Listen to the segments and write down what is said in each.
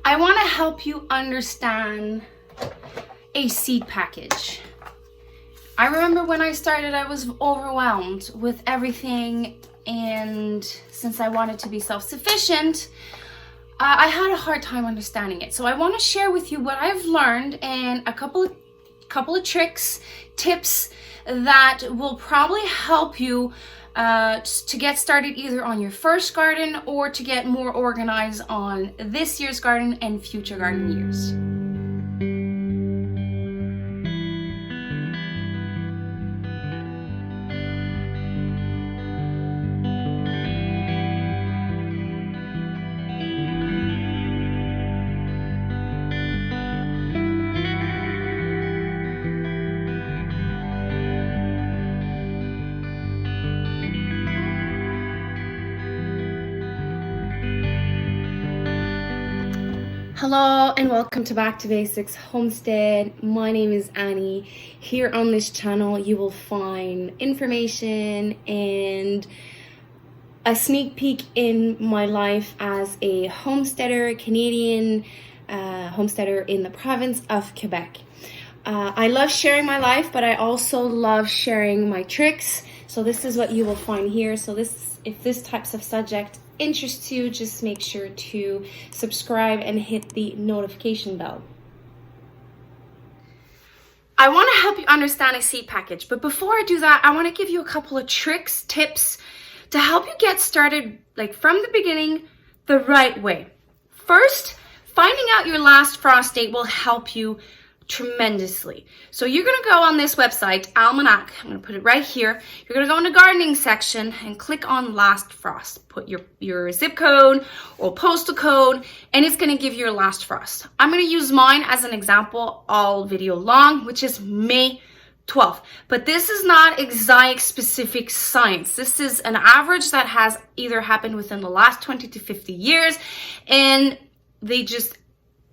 I want to help you understand a seed package. I remember when I started, I was overwhelmed with everything, and since I wanted to be self-sufficient, I had a hard time understanding it. So I want to share with you what I've learned and a couple of tricks, tips that will probably help you to get started either on your first garden or to get more organized on this year's garden and future garden years. Hello and welcome to Back to Basics Homestead. My name is Annie. Here on this channel you will find information and a sneak peek in my life as a homesteader, Canadian homesteader in the province of Quebec. I love sharing my life, but I also love sharing my tricks. So this is what you will find here. So if this types of subject interests you, just make sure to subscribe and hit the notification bell. I want to help you understand a seed package, but before I do that, I want to give you a couple of tricks, tips to help you get started like from the beginning the right way. First, finding out your last frost date will help you tremendously. So you're going to go on this website, Almanac. I'm going to put it right here. You're going to go in the gardening section and click on last frost. Put your zip code or postal code, and it's going to give you your last frost. I'm going to use mine as an example all video long, which is May 12th. But this is not exact specific science. This is an average that has either happened within the last 20 to 50 years, and they just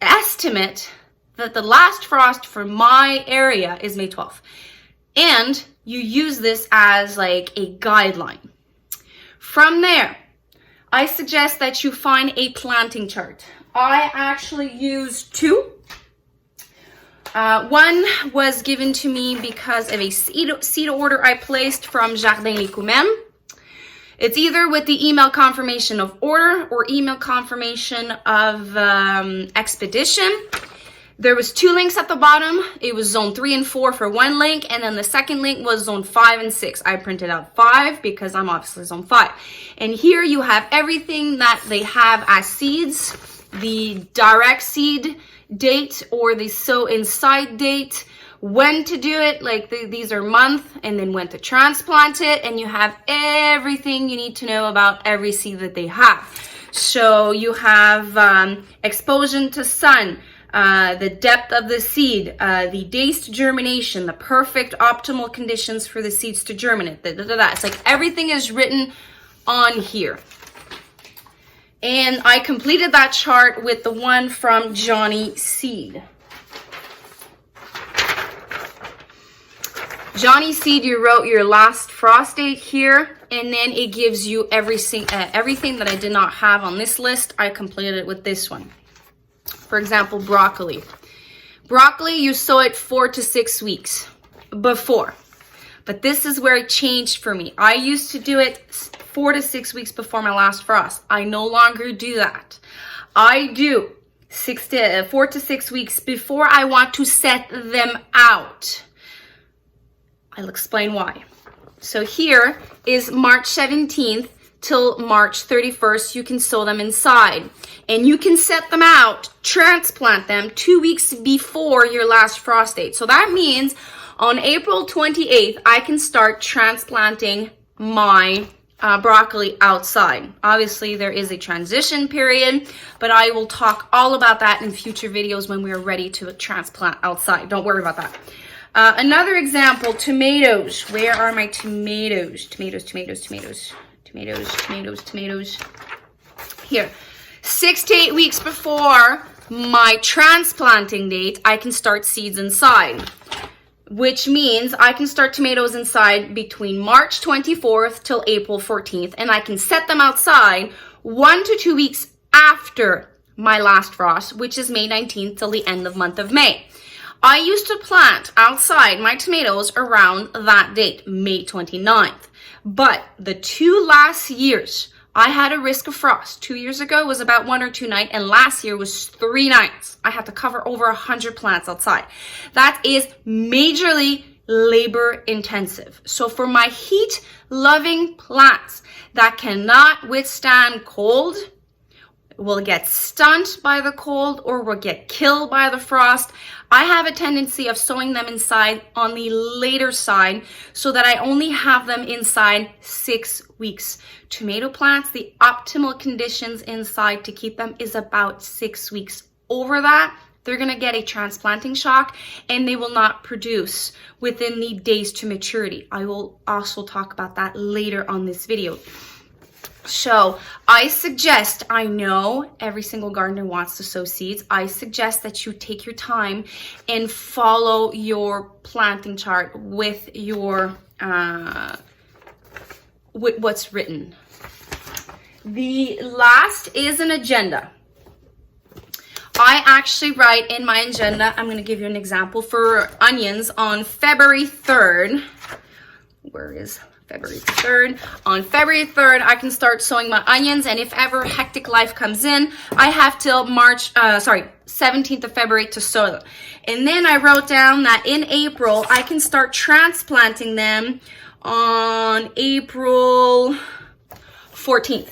estimate that the last frost for my area is May 12th. And you use this as like a guideline. From there, I suggest that you find a planting chart. I actually use two. One was given to me because of a seed order I placed from Jardin Les Coumènes. It's either with the email confirmation of order or email confirmation of expedition. There was two links at the bottom. It was zone 3 and 4 for one link, and then the second link was zone 5 and 6. I printed out 5 because I'm obviously zone 5. And here you have everything that they have as seeds, the direct seed date or the sow inside date, when to do it, like these are month, and then when to transplant it, and you have everything you need to know about every seed that they have. So you have exposure to sun, the depth of the seed, the days to germination, the perfect optimal conditions for the seeds to germinate. It's like everything is written on here. And I completed that chart with the one from Johnny Seed. Johnny Seed, you wrote your last frost date here, and then it gives you everything that I did not have on this list. I completed it with this one. For example, broccoli. Broccoli, you sow it 4 to 6 weeks before. But this is where it changed for me. I used to do it 4 to 6 weeks before my last frost. I no longer do that. I do 4 to 6 weeks before I want to set them out. I'll explain why. So here is March 17th till March 31st. You can sow them inside. And you can set them out, transplant them 2 weeks before your last frost date. So that means on April 28th, I can start transplanting my broccoli outside. Obviously, there is a transition period, but I will talk all about that in future videos when we are ready to transplant outside. Don't worry about that. Another example, tomatoes. Where are my tomatoes? Tomatoes. Here. 6 to 8 weeks before my transplanting date, I can start seeds inside, which means I can start tomatoes inside between March 24th till April 14th, and I can set them outside 1 to 2 weeks after my last frost, which is May 19th till the end of month of May. I used to plant outside my tomatoes around that date, May 29th. But the 2 last years, I had a risk of frost. 2 years ago was about 1 or 2 nights, and last year was 3 nights. I had to cover over 100 plants outside. That is majorly labor intensive. So for my heat loving plants that cannot withstand cold, will get stunned by the cold or will get killed by the frost, I have a tendency of sowing them inside on the later side so that I only have them inside 6 weeks. Tomato plants, the optimal conditions inside to keep them is about 6 weeks. Over that, they're going to get a transplanting shock and they will not produce within the days to maturity. I will also talk about that later on this video. So I suggest, I know every single gardener wants to sow seeds. I suggest that you take your time and follow your planting chart with your, with what's written. The last is an agenda. I actually write in my agenda, I'm going to give you an example for onions on February 3rd. Where is February 3rd? On February 3rd, I can start sowing my onions, and if ever hectic life comes in, I have till 17th of February to sow them. And then I wrote down that in April, I can start transplanting them on April 14th.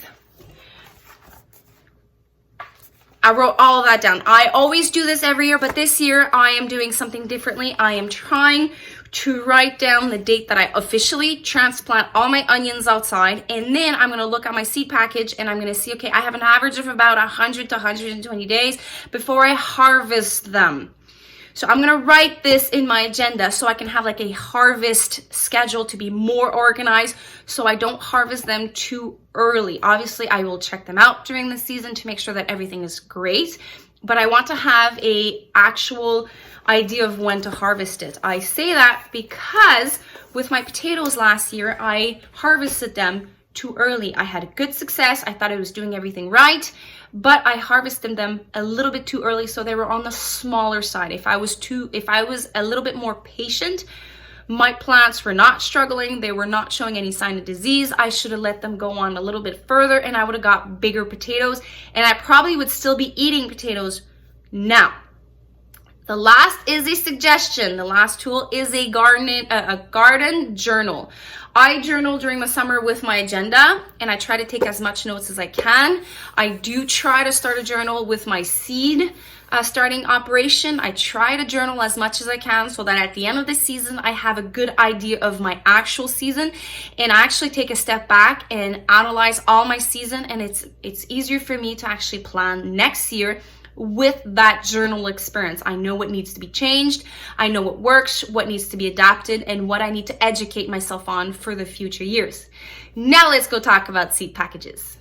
I wrote all of that down. I always do this every year, but this year I am doing something differently. I am trying to write down the date that I officially transplant all my onions outside, and then I'm going to look at my seed package and I'm going to see, okay, I have an average of about 100 to 120 days before I harvest them. So I'm going to write this in my agenda so I can have like a harvest schedule to be more organized so I don't harvest them too early. Obviously, I will check them out during the season to make sure that everything is great, but I want to have a actual idea of when to harvest it. I say that because with my potatoes last year, I harvested them too early. I had good success. I thought I was doing everything right, but I harvested them a little bit too early, so they were on the smaller side. If I was a little bit more patient, my plants were not struggling. They were not showing any sign of disease. I should have let them go on a little bit further and I would have got bigger potatoes, and I probably would still be eating potatoes now. The last is a suggestion. The last tool is a garden journal. I journal during the summer with my agenda, and I try to take as much notes as I can. I do try to start a journal with my seed starting operation. I try to journal as much as I can so that at the end of the season, I have a good idea of my actual season, and I actually take a step back and analyze all my season, and it's easier for me to actually plan next year with that journal experience. I know what needs to be changed. I know what works, what needs to be adapted, and what I need to educate myself on for the future years. Now let's go talk about seed packages.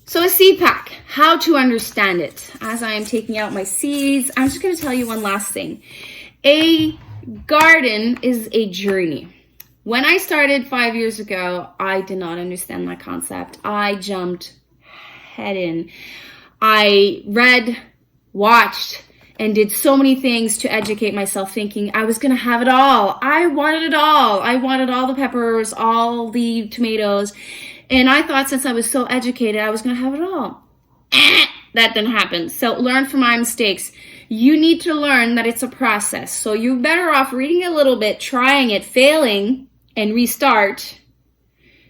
So a seed pack, how to understand it. As I am taking out my seeds, I'm just going to tell you one last thing. A garden is a journey. When I started 5 years ago, I did not understand that concept. I jumped head in. I read, watched, and did so many things to educate myself, thinking I was going to have it all. I wanted it all. I wanted all the peppers, all the tomatoes. And I thought since I was so educated, I was going to have it all. That didn't happen. So learn from my mistakes. You need to learn that it's a process. So you're better off reading a little bit, trying it, failing, and restart,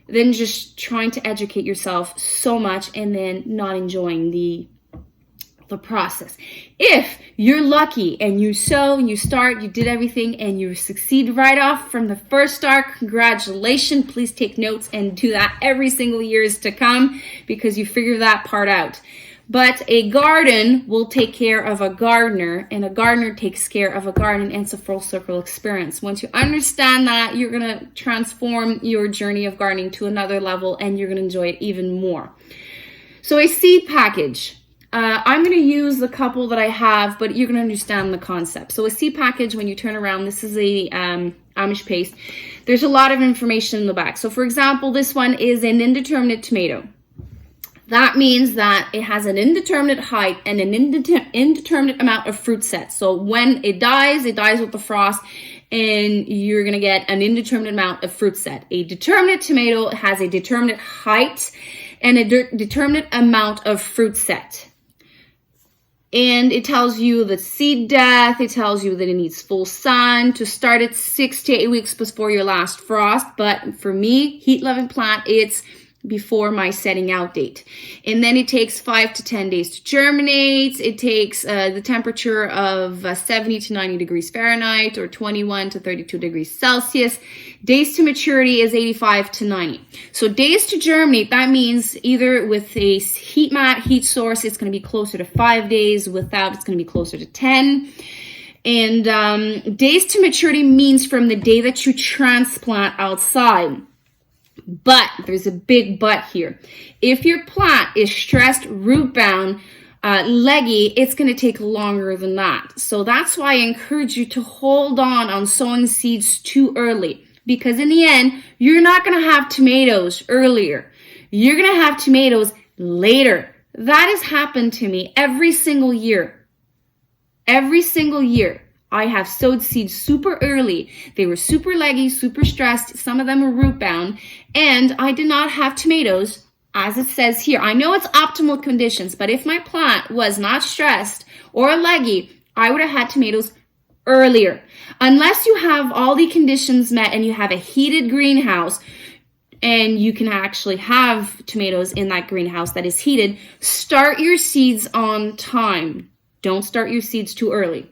than just trying to educate yourself so much and then not enjoying the process. If you're lucky and you sow, you start, you did everything, and you succeed right off from the first start, congratulations. Please take notes and do that every single years to come because you figure that part out. But a garden will take care of a gardener, and a gardener takes care of a garden, and it's a full circle experience. Once you understand that, you're going to transform your journey of gardening to another level, and you're going to enjoy it even more. So a seed package. I'm going to use the couple that I have, but you're going to understand the concept. So a seed package, when you turn around, this is a Amish paste. There's a lot of information in the back. So for example, this one is an indeterminate tomato. That means that it has an indeterminate height and an indeterminate amount of fruit set. So when it dies with the frost, and you're going to get an indeterminate amount of fruit set. A determinate tomato has a determinate height and a determinate amount of fruit set. And it tells you the seed death. It tells you that it needs full sun to start at 6 to 8 weeks before your last frost. But for me, heat-loving plant, it's before my setting out date. And then it takes 5 to 10 days to germinate. It takes the temperature of 70 to 90 degrees Fahrenheit or 21 to 32 degrees Celsius. Days to maturity is 85 to 90. So days to germinate, that means either with a heat mat, heat source, it's going to be closer to 5 days. Without, it's going to be closer to 10. And days to maturity means from the day that you transplant outside. But there's a big but here. If your plant is stressed, root bound, leggy, it's going to take longer than that. So that's why I encourage you to hold on sowing seeds too early. Because in the end, you're not going to have tomatoes earlier. You're going to have tomatoes later. That has happened to me every single year. Every single year. I have sowed seeds super early. They were super leggy, super stressed. Some of them were root bound. And I did not have tomatoes, as it says here. I know it's optimal conditions, but if my plant was not stressed or leggy, I would have had tomatoes earlier. Unless you have all the conditions met and you have a heated greenhouse, and you can actually have tomatoes in that greenhouse that is heated, start your seeds on time. Don't start your seeds too early.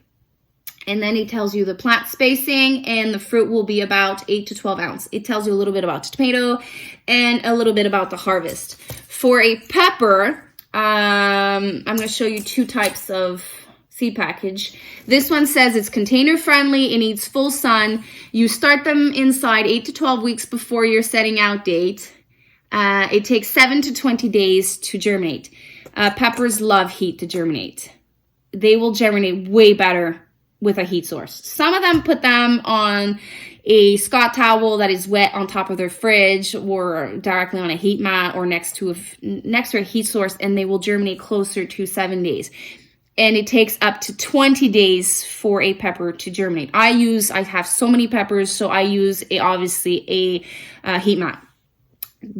And then it tells you the plant spacing, and the fruit will be about 8 to 12 ounces. It tells you a little bit about the tomato and a little bit about the harvest. For a pepper, I'm going to show you 2 types of seed package. This one says it's container friendly. It needs full sun. You start them inside 8 to 12 weeks before your setting out date. It takes 7 to 20 days to germinate. Peppers love heat to germinate. They will germinate way better with a heat source. Some of them put them on a Scott towel that is wet on top of their fridge, or directly on a heat mat, or next to a heat source, and they will germinate closer to 7 days. And it takes up to 20 days for a pepper to germinate. I have so many peppers, so I use obviously a heat mat.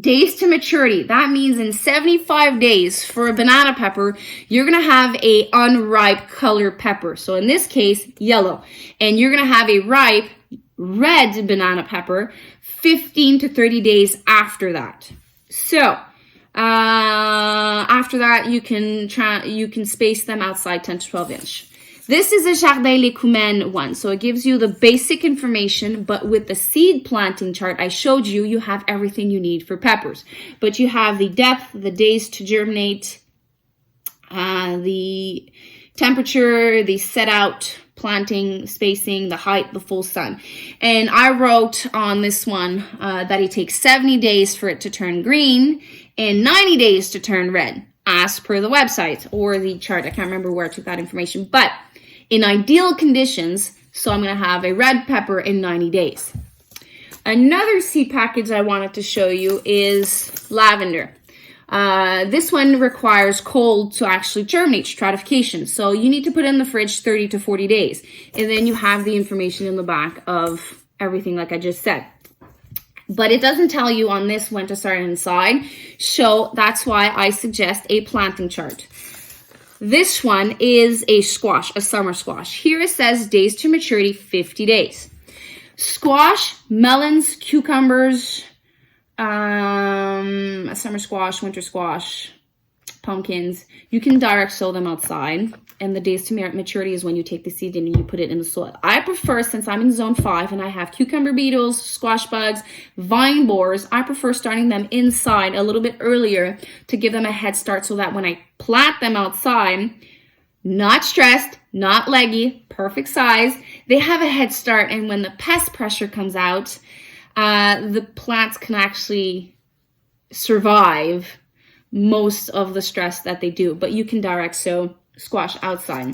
Days to maturity, that means in 75 days for a banana pepper, you're going to have a unripe color pepper. So in this case, yellow. And you're going to have a ripe red banana pepper 15 to 30 days after that. So after that, you can space them outside 10 to 12 inch. This is a Jardin Les Coumènes one, so it gives you the basic information, but with the seed planting chart I showed you, you have everything you need for peppers. But you have the depth, the days to germinate, the temperature, the set out planting spacing, the height, the full sun. And I wrote on this one that it takes 70 days for it to turn green and 90 days to turn red, as per the website or the chart. I can't remember where I took that information, but in ideal conditions, so I'm going to have a red pepper in 90 days. Another seed package I wanted to show you is lavender. This one requires cold to actually germinate, stratification. So you need to put it in the fridge 30 to 40 days. And then you have the information in the back of everything like I just said. But it doesn't tell you on this when to start inside. So that's why I suggest a planting chart. This one is a squash, a summer squash. Here it says days to maturity, 50 days. Squash, melons, cucumbers, a summer squash, winter squash, pumpkins. You can direct sow them outside. And the days to maturity is when you take the seed in and you put it in the soil. I prefer, since I'm in zone 5 and I have cucumber beetles, squash bugs, vine borers, I prefer starting them inside a little bit earlier to give them a head start so that when I plant them outside, not stressed, not leggy, perfect size, they have a head start. And when the pest pressure comes out, the plants can actually survive most of the stress that they do. But you can direct sow squash outside.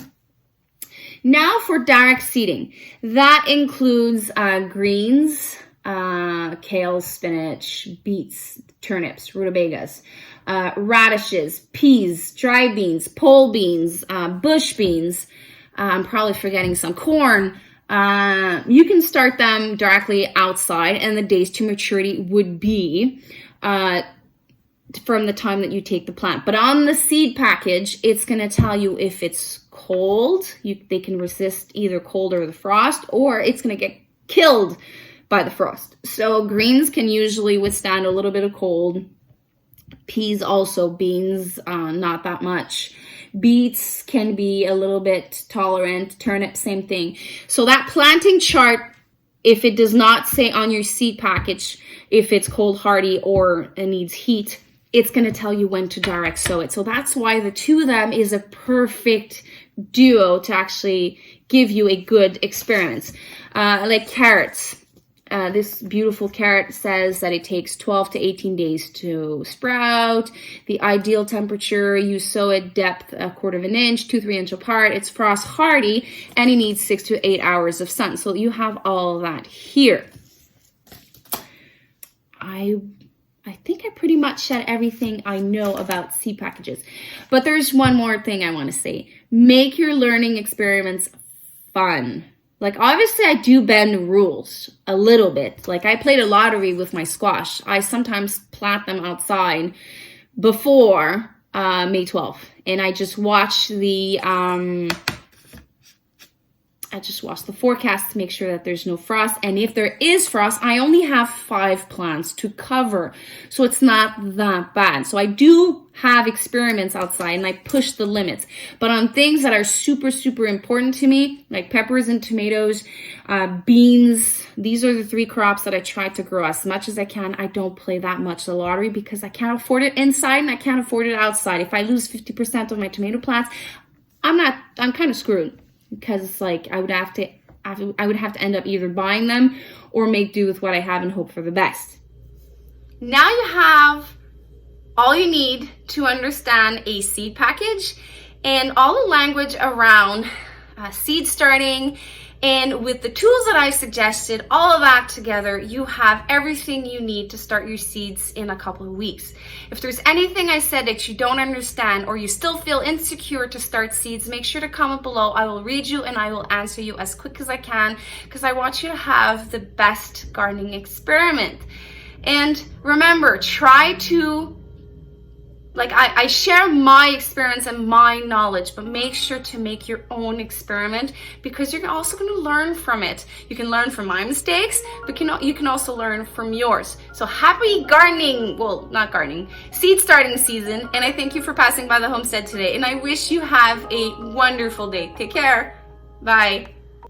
Now for direct seeding. That includes greens, kale, spinach, beets, turnips, rutabagas, radishes, peas, dry beans, pole beans, bush beans. I'm probably forgetting some corn. You can start them directly outside, and the days to maturity would be from the time that you take the plant. But on the seed package, it's going to tell you if it's cold. They can resist either cold or the frost, or it's going to get killed by the frost. So greens can usually withstand a little bit of cold. Peas also, beans, not that much. Beets can be a little bit tolerant. Turnip, same thing. So that planting chart, if it does not say on your seed package if it's cold hardy or it needs heat, it's going to tell you when to direct sow it. So that's why the two of them is a perfect duo to actually give you a good experiment. Like carrots. This beautiful carrot says that it takes 12 to 18 days to sprout. The ideal temperature, you sow it depth 1/4 of an inch, 2-3 inch apart. It's frost hardy, and it needs 6 to 8 hours of sun. So you have all of that here. I think I pretty much said everything I know about seed packages. But there's one more thing I want to say. Make your learning experiments fun. Like, obviously, I do bend the rules a little bit. Like, I played a lottery with my squash. I sometimes plant them outside before May 12th. And I just watch the forecast to make sure that there's no frost. And if there is frost, I only have 5 plants to cover. So it's not that bad. So I do have experiments outside and I push the limits. But on things that are super, super important to me, like peppers and tomatoes, beans, these are the 3 crops that I try to grow as much as I can. I don't play that much the lottery because I can't afford it inside and I can't afford it outside. If I lose 50% of my tomato plants, I'm kind of screwed. Because like I would have to end up either buying them or make do with what I have and hope for the best. Now you have all you need to understand a seed package and all the language around seed starting. And with the tools that I suggested, all of that together, you have everything you need to start your seeds in a couple of weeks. If there's anything I said that you don't understand or you still feel insecure to start seeds, make sure to comment below. I will read you and I will answer you as quick as I can because I want you to have the best gardening experiment. And remember, try to I share my experience and my knowledge, but make sure to make your own experiment because you're also going to learn from it. You can learn from my mistakes, but you can also learn from yours. So happy gardening, well, not gardening, seed starting season. And I thank you for passing by the homestead today. And I wish you have a wonderful day. Take care. Bye.